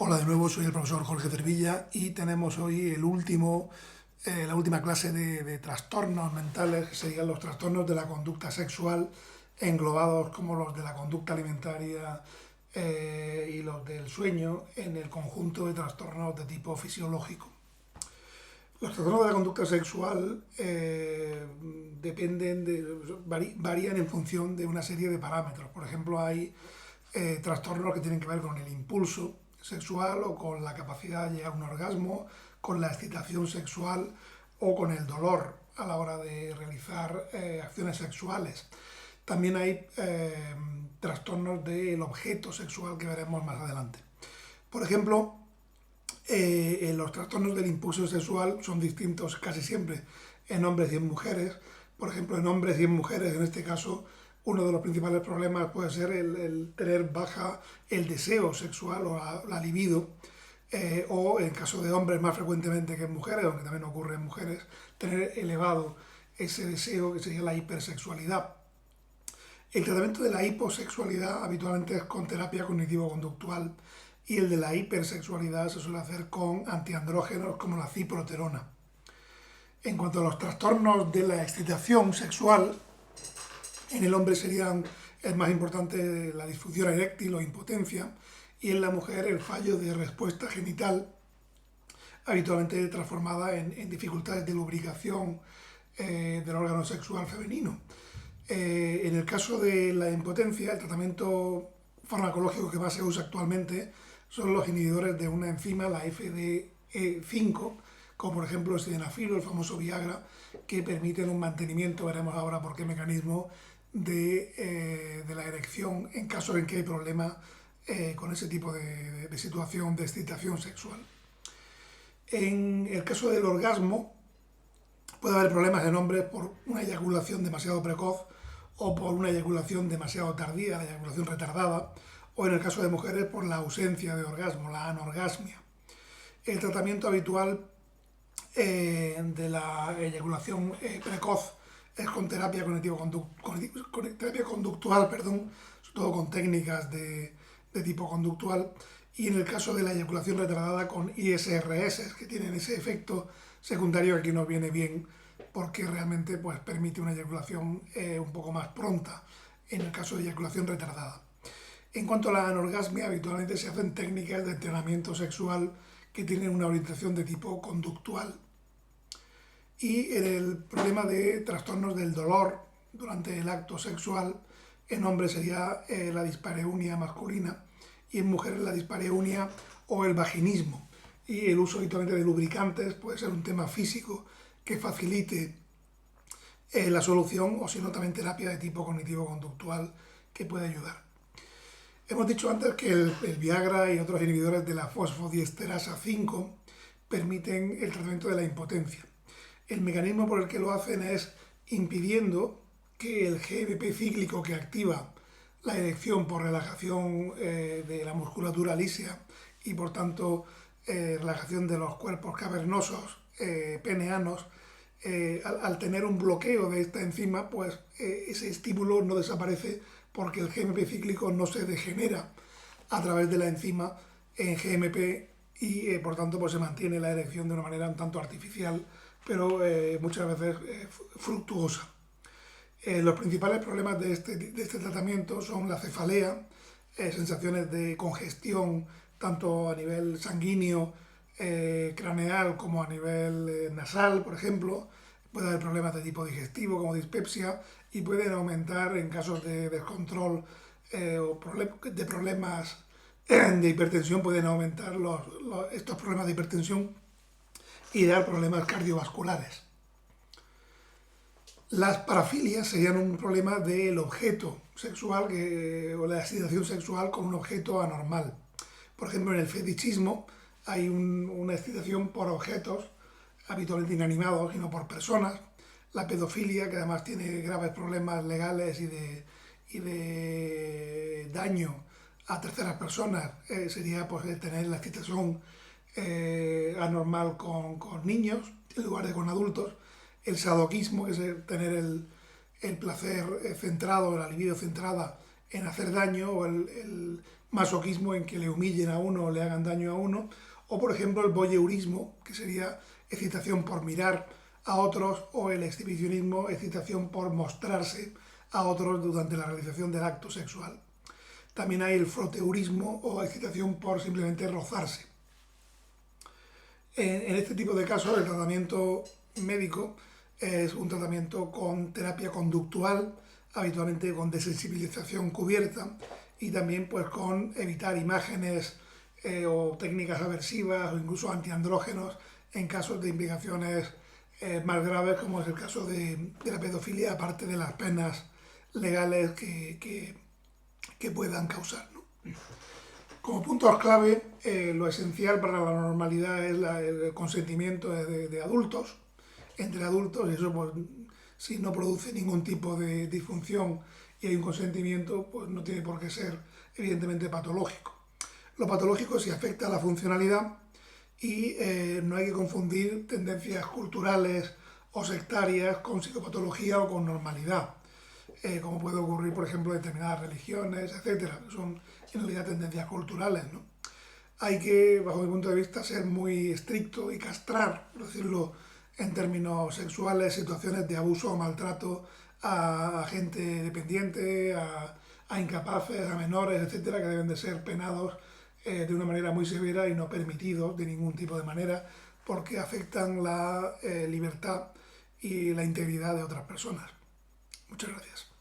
Hola de nuevo, soy el profesor Jorge Cervilla y tenemos hoy la última clase de trastornos mentales, que serían los trastornos de la conducta sexual, englobados como los de la conducta alimentaria y los del sueño, en el conjunto de trastornos de tipo fisiológico. Los trastornos de la conducta sexual varían en función de una serie de parámetros. Por ejemplo, hay trastornos que tienen que ver con el impulso sexual o con la capacidad de llegar a un orgasmo, con la excitación sexual o con el dolor a la hora de realizar acciones sexuales. También hay trastornos del objeto sexual que veremos más adelante. Por ejemplo, los trastornos del impulso sexual son distintos casi siempre en hombres y en mujeres. Por ejemplo, en hombres y en mujeres, en este caso, uno de los principales problemas puede ser el tener baja el deseo sexual o la libido, o en caso de hombres más frecuentemente que en mujeres, aunque también ocurre en mujeres, tener elevado ese deseo que sería la hipersexualidad. El tratamiento de la hiposexualidad habitualmente es con terapia cognitivo-conductual y el de la hipersexualidad se suele hacer con antiandrógenos como la ciproterona. En cuanto a los trastornos de la excitación sexual, en el hombre serían el más importante la disfunción eréctil o impotencia, y en la mujer el fallo de respuesta genital, habitualmente transformada en dificultades de lubricación del órgano sexual femenino. En el caso de la impotencia, el tratamiento farmacológico que más se usa actualmente son los inhibidores de una enzima, la FDE5, como por ejemplo el sildenafil, el famoso Viagra, que permiten un mantenimiento, veremos ahora por qué mecanismo, de la erección en caso en que hay problemas con ese tipo de situación de excitación sexual. En el caso del orgasmo, puede haber problemas en hombres por una eyaculación demasiado precoz o por una eyaculación demasiado tardía, la eyaculación retardada, o en el caso de mujeres por la ausencia de orgasmo, la anorgasmia. El tratamiento habitual de la eyaculación precoz es con terapia conductual, sobre todo con técnicas de tipo conductual, y en el caso de la eyaculación retardada con ISRS, que tienen ese efecto secundario que aquí nos viene bien porque realmente pues, permite una eyaculación un poco más pronta en el caso de eyaculación retardada. En cuanto a la anorgasmia, habitualmente se hacen técnicas de entrenamiento sexual que tienen una orientación de tipo conductual. Y en el problema de trastornos del dolor durante el acto sexual, en hombres sería la dispareunia masculina y en mujeres la dispareunia o el vaginismo. Y el uso habitualmente de lubricantes puede ser un tema físico que facilite la solución, o si no también terapia de tipo cognitivo-conductual que puede ayudar. Hemos dicho antes que el Viagra y otros inhibidores de la fosfodiesterasa 5 permiten el tratamiento de la impotencia. El mecanismo por el que lo hacen es impidiendo que el GMP cíclico que activa la erección por relajación de la musculatura lísea y por tanto relajación de los cuerpos cavernosos peneanos, al tener un bloqueo de esta enzima, pues ese estímulo no desaparece porque el GMP cíclico no se degenera a través de la enzima en GMP y por tanto pues se mantiene la erección de una manera un tanto artificial, pero muchas veces fructuosa. Los principales problemas de este tratamiento son la cefalea, sensaciones de congestión tanto a nivel sanguíneo, craneal, como a nivel nasal, por ejemplo. Puede haber problemas de tipo digestivo como dispepsia y pueden aumentar en casos de descontrol o de problemas de hipertensión, pueden aumentar estos problemas de hipertensión y dar problemas cardiovasculares. Las parafilias serían un problema del objeto sexual o la excitación sexual con un objeto anormal. Por ejemplo, en el fetichismo hay una excitación por objetos habitualmente inanimados y no por personas. La pedofilia, que además tiene graves problemas legales y de daño a terceras personas, sería pues, tener la excitación anormal con niños en lugar de con adultos. El sadoquismo, que es tener el placer centrado, la libido centrada en hacer daño, o el masoquismo en que le humillen a uno o le hagan daño a uno, o por ejemplo el voyeurismo, que sería excitación por mirar a otros, o el exhibicionismo, excitación por mostrarse a otros durante la realización del acto sexual. También hay el froteurismo o excitación por simplemente rozarse. En este tipo de casos el tratamiento médico es un tratamiento con terapia conductual, habitualmente con desensibilización cubierta y también pues con evitar imágenes o técnicas aversivas o incluso antiandrógenos en casos de implicaciones más graves, como es el caso de la pedofilia, aparte de las penas legales que puedan causar, ¿no? Como puntos clave, lo esencial para la normalidad es el consentimiento de adultos, entre adultos, y eso pues, si no produce ningún tipo de disfunción y hay un consentimiento, pues no tiene por qué ser evidentemente patológico. Lo patológico sí afecta a la funcionalidad y no hay que confundir tendencias culturales o sectarias con psicopatología o con normalidad, como puede ocurrir, por ejemplo, en determinadas religiones, etcétera. Son en realidad tendencias culturales, ¿no? Hay que, bajo mi punto de vista, ser muy estricto y castrar, por decirlo en términos sexuales, situaciones de abuso o maltrato a gente dependiente, a incapaces, a menores, etcétera, que deben de ser penados de una manera muy severa y no permitidos de ningún tipo de manera porque afectan la libertad y la integridad de otras personas. Muchas gracias.